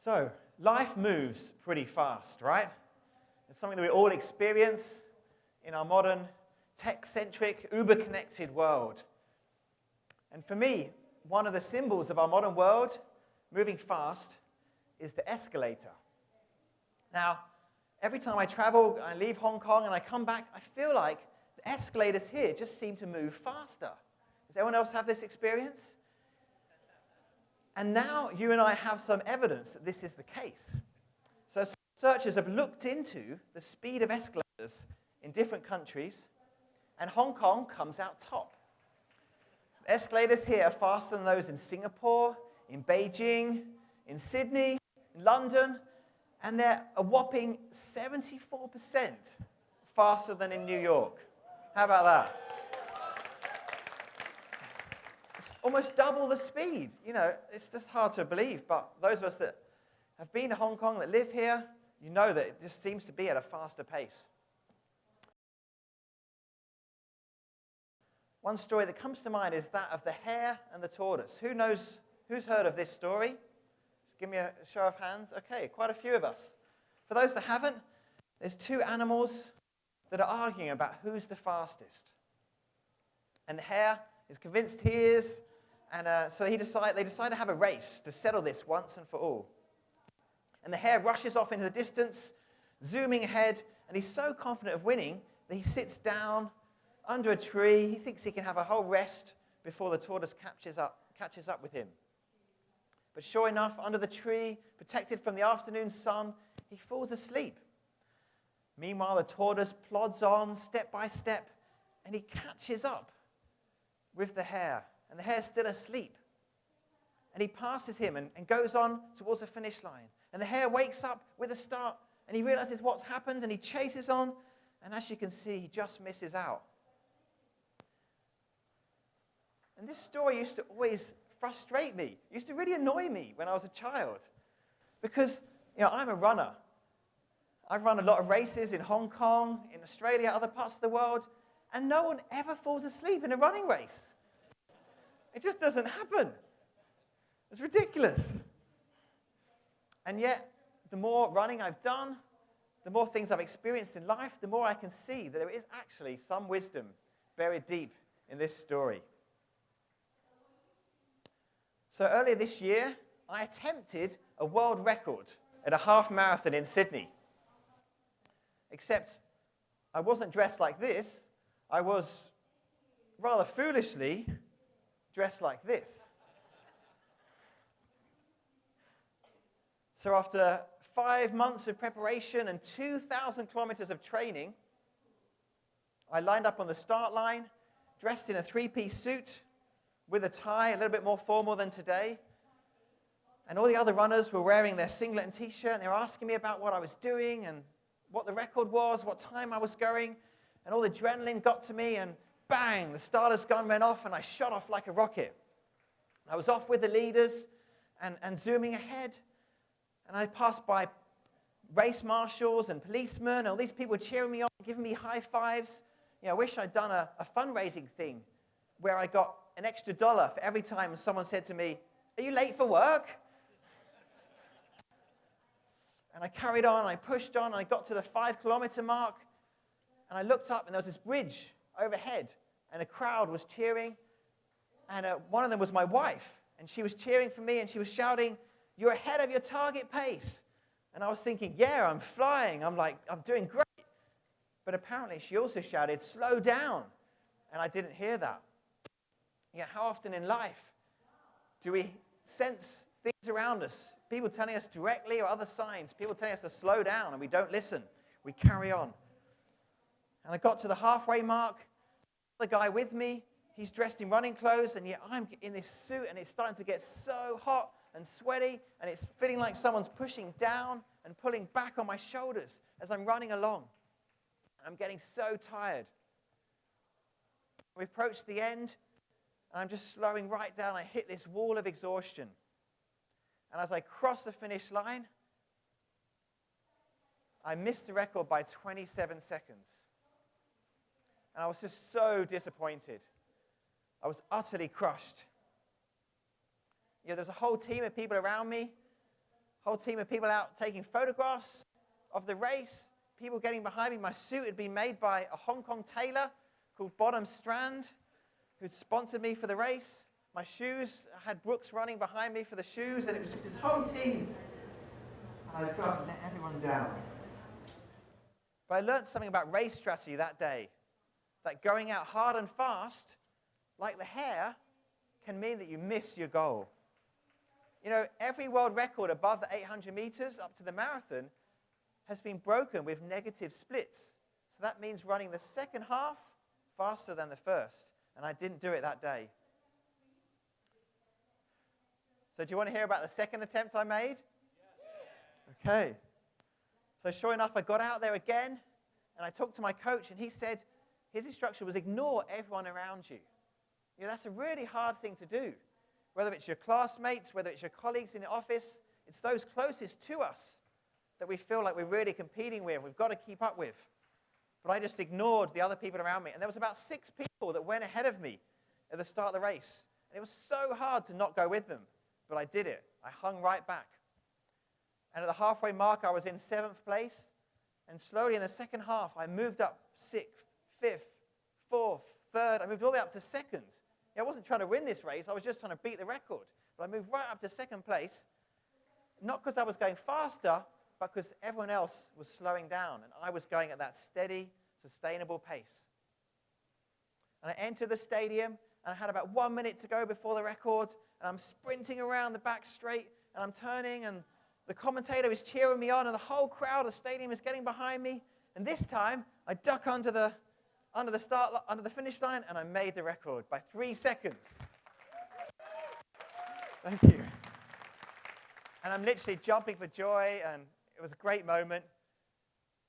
So, life moves pretty fast, right? It's something that we all experience in our modern, tech-centric, uber-connected world. And for me, one of the symbols of our modern world, moving fast, is the escalator. Now, every time I travel, I leave Hong Kong and I come back, I feel like the escalators here just seem to move faster. Does anyone else have this experience? And now you and I have some evidence that this is the case. So some researchers have looked into the speed of escalators in different countries, and Hong Kong comes out top. Escalators here are faster than those in Singapore, in Beijing, in Sydney, in London, and they're a whopping 74% faster than in New York. How about that? It's almost double the speed. You know, it's just hard to believe, but those of us that have been to Hong Kong, that live here, you know that it just seems to be at a faster pace. One story that comes to mind is that of the hare and the tortoise. Who's heard of this story? Just give me a show of hands. Okay, quite a few of us. For those that haven't, there's two animals that are arguing about who's the fastest. And the hare is convinced he is, and so they decide to have a race to settle this once and for all. And the hare rushes off into the distance, zooming ahead, and he's so confident of winning that he sits down under a tree. He thinks he can have a whole rest before the tortoise catches up with him. But sure enough, under the tree, protected from the afternoon sun, he falls asleep. Meanwhile, the tortoise plods on step by step, and he catches up with the hare, and the hare's still asleep. And he passes him and goes on towards the finish line. And the hare wakes up with a start, and he realizes what's happened, and he chases on, and as you can see, he just misses out. And this story used to always frustrate me. It used to really annoy me when I was a child. Because, I'm a runner. I've run a lot of races in Hong Kong, in Australia, other parts of the world, and no one ever falls asleep in a running race. It just doesn't happen. It's ridiculous. And yet, the more running I've done, the more things I've experienced in life, the more I can see that there is actually some wisdom buried deep in this story. So earlier this year, I attempted a world record at a half marathon in Sydney. Except I wasn't dressed like this. I was, rather foolishly, dressed like this. So after 5 months of preparation and 2,000 kilometers of training, I lined up on the start line, dressed in a three-piece suit, with a tie, a little bit more formal than today. And all the other runners were wearing their singlet and t-shirt, and they were asking me about what I was doing and what the record was, what time I was going. And all the adrenaline got to me, and bang, the starter's gun went off, and I shot off like a rocket. I was off with the leaders and zooming ahead. And I passed by race marshals and policemen, and all these people cheering me on, giving me high fives. I wish I'd done a fundraising thing where I got an extra $1 for every time someone said to me, "Are you late for work?" And I carried on, I pushed on, and I got to the 5-kilometer mark, and I looked up, and there was this bridge overhead, and a crowd was cheering, and one of them was my wife, and she was cheering for me, and she was shouting, "You're ahead of your target pace." And I was thinking, yeah, I'm flying, I'm doing great. But apparently she also shouted, "Slow down," and I didn't hear that. How often in life do we sense things around us, people telling us directly or other signs, people telling us to slow down, and we don't listen, we carry on. And I got to the halfway mark, the guy with me, he's dressed in running clothes, and yet I'm in this suit, and it's starting to get so hot and sweaty, and it's feeling like someone's pushing down and pulling back on my shoulders as I'm running along. And I'm getting so tired. We approach the end, and I'm just slowing right down. I hit this wall of exhaustion. And as I cross the finish line, I missed the record by 27 seconds. And I was just so disappointed. I was utterly crushed. There's a whole team of people around me, Whole team of people out taking photographs of the race, people getting behind me. My suit had been made by a Hong Kong tailor called Bottom Strand, who'd sponsored me for the race. My shoes, I had Brooks running behind me for the shoes, and it was just this whole team. And I felt let everyone down. But I learned something about race strategy that day, that going out hard and fast, like the hare, can mean that you miss your goal. You know, every world record above the 800 meters up to the marathon has been broken with negative splits. So that means running the second half faster than the first. And I didn't do it that day. So do you want to hear about the second attempt I made? Okay. So sure enough, I got out there again, and I talked to my coach, and he said his instruction was ignore everyone around you. You know, that's a really hard thing to do. Whether it's your classmates, whether it's your colleagues in the office, it's those closest to us that we feel like we're really competing with, we've got to keep up with. But I just ignored the other people around me. And there was about 6 people that went ahead of me at the start of the race. And it was so hard to not go with them. But I did it. I hung right back. And at the halfway mark, I was in 7th place. And slowly in the second half, I moved up 6th, 5th, 4th, 3rd. I moved all the way up to 2nd. I wasn't trying to win this race. I was just trying to beat the record. But I moved right up to 2nd place, not because I was going faster, but because everyone else was slowing down, and I was going at that steady, sustainable pace. And I entered the stadium, and I had about 1 minute to go before the record, and I'm sprinting around the back straight, and I'm turning, and the commentator is cheering me on, and the whole crowd of the stadium is getting behind me. And this time, I duck under the finish line, and I made the record by 3 seconds. Thank you. And I'm literally jumping for joy, and it was a great moment.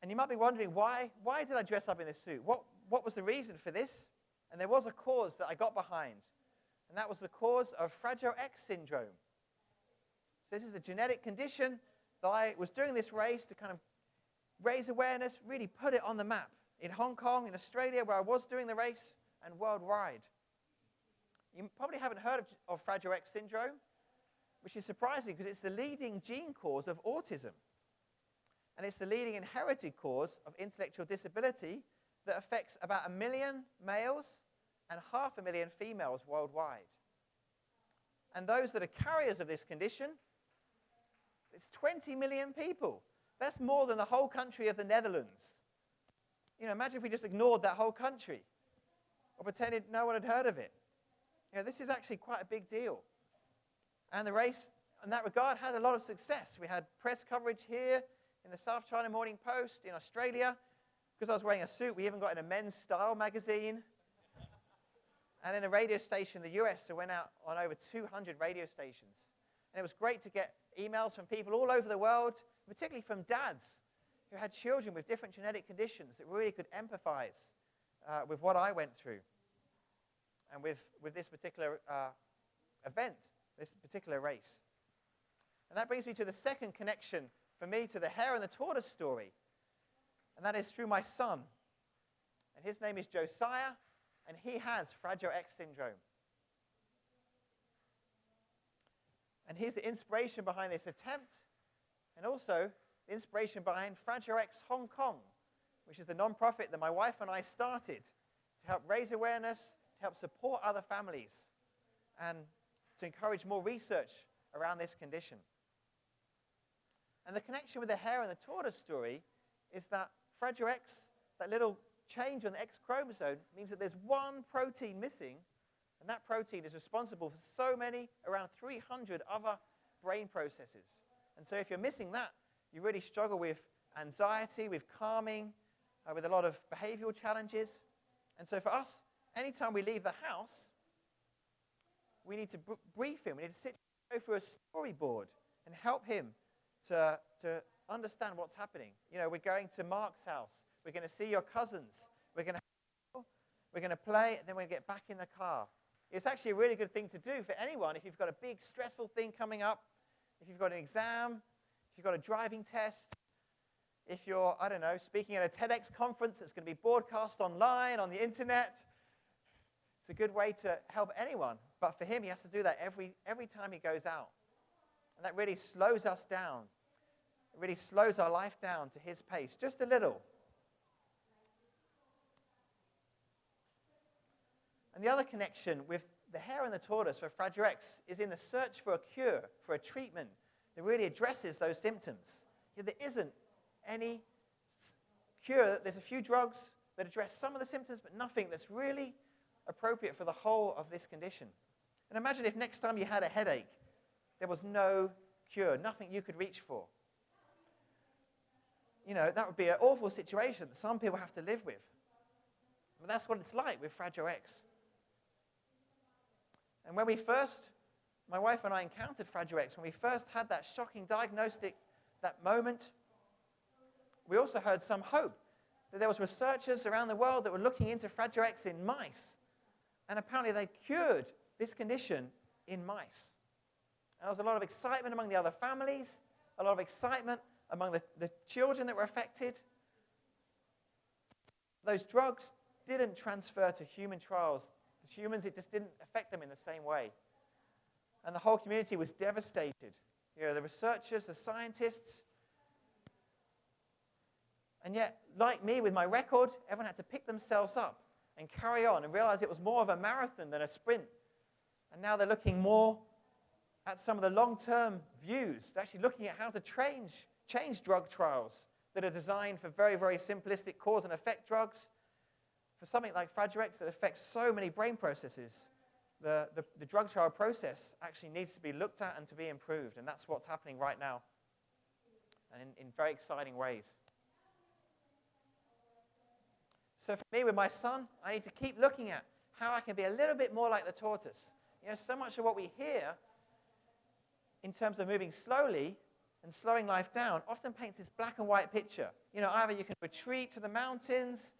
And you might be wondering, why did I dress up in this suit? What was the reason for this? And there was a cause that I got behind, and that was the cause of Fragile X syndrome. So this is a genetic condition that I was doing this race to kind of raise awareness, really put it on the map in Hong Kong, in Australia, where I was doing the race, and worldwide. You probably haven't heard of Fragile X syndrome, which is surprising because it's the leading gene cause of autism. And it's the leading inherited cause of intellectual disability that affects about 1 million males and 500,000 females worldwide. And those that are carriers of this condition, it's 20 million people. That's more than the whole country of the Netherlands. You know, imagine if we just ignored that whole country or pretended no one had heard of it. You know, this is actually quite a big deal. And the race, in that regard, had a lot of success. We had press coverage here in the South China Morning Post, in Australia. Because I was wearing a suit, we even got in a men's style magazine. And in a radio station in the US, it went out on over 200 radio stations. And it was great to get emails from people all over the world, particularly from dads who had children with different genetic conditions that really could empathize with what I went through and with this particular event, this particular race. And that brings me to the second connection for me to the hare and the tortoise story. And that is through my son. And his name is Josiah, and he has Fragile X syndrome. And he's the inspiration behind this attempt, and also the inspiration behind TEDxHongKong, which is the non-profit that my wife and I started to help raise awareness, to help support other families, and to encourage more research around this condition. And the connection with the hare and the tortoise story is that Fragile X, that little change on the X chromosome, means that there's one protein missing, and that protein is responsible for so many, around 300 other brain processes. And so if you're missing that, you really struggle with anxiety, with calming, with a lot of behavioral challenges. And so for us, anytime we leave the house, we need to brief him. We need to go through a storyboard and help him to understand what's happening. You know, we're going to Mark's house. We're going to see your cousins. We're going to play, and then we're going to get back in the car. It's actually a really good thing to do for anyone if you've got a big stressful thing coming up, if you've got an exam, if you've got a driving test, if you're, I don't know, speaking at a TEDx conference that's going to be broadcast online, on the internet. It's a good way to help anyone. But for him, he has to do that every time he goes out. And that really slows us down It really slows our life down to his pace, just a little. And the other connection with the hare and the tortoise for Fragile X is in the search for a cure, for a treatment that really addresses those symptoms. There isn't any cure. There's a few drugs that address some of the symptoms, but nothing that's really appropriate for the whole of this condition. And imagine if next time you had a headache, there was no cure, nothing you could reach for. That would be an awful situation that some people have to live with. But that's what it's like with Fragile X. And when my wife and I encountered Fragile X, when we first had that shocking diagnostic, that moment, we also heard some hope that there was researchers around the world that were looking into Fragile X in mice. And apparently they cured this condition in mice. And there was a lot of excitement among the other families, a lot of excitement among the children that were affected. Those drugs didn't transfer to human trials. The humans, it just didn't affect them in the same way. And the whole community was devastated. The researchers, the scientists. And yet, like me with my record, everyone had to pick themselves up and carry on and realize it was more of a marathon than a sprint. And now they're looking more at some of the long-term views. They're actually looking at how to change drug trials that are designed for very, very simplistic cause and effect drugs. For something like Fragile X that affects so many brain processes, the drug trial process actually needs to be looked at and to be improved. And that's what's happening right now, and in very exciting ways. So for me, with my son, I need to keep looking at how I can be a little bit more like the tortoise. So much of what we hear in terms of moving slowly and slowing life down often paints this black and white picture. Either you can retreat to the mountains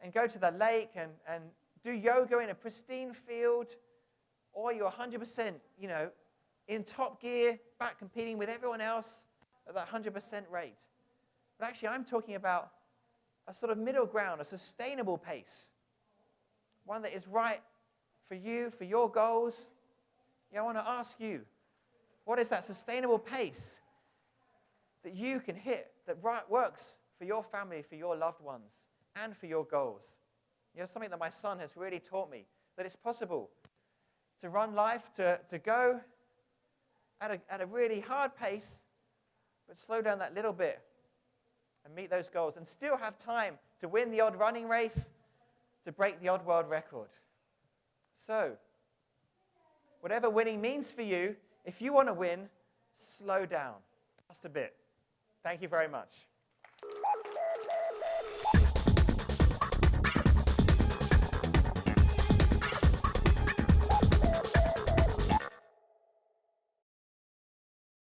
and go to the lake and do yoga in a pristine field, or you're 100%, in top gear, back competing with everyone else at that 100% rate. But actually, I'm talking about a sort of middle ground, a sustainable pace, one that is right for you, for your goals. I want to ask you, what is that sustainable pace that you can hit that works for your family, for your loved ones, and for your goals? Something that my son has really taught me, that it's possible to run life, to go at a really hard pace, but slow down that little bit and meet those goals and still have time to win the odd running race, to break the odd world record. So, whatever winning means for you, if you want to win, slow down just a bit. Thank you very much.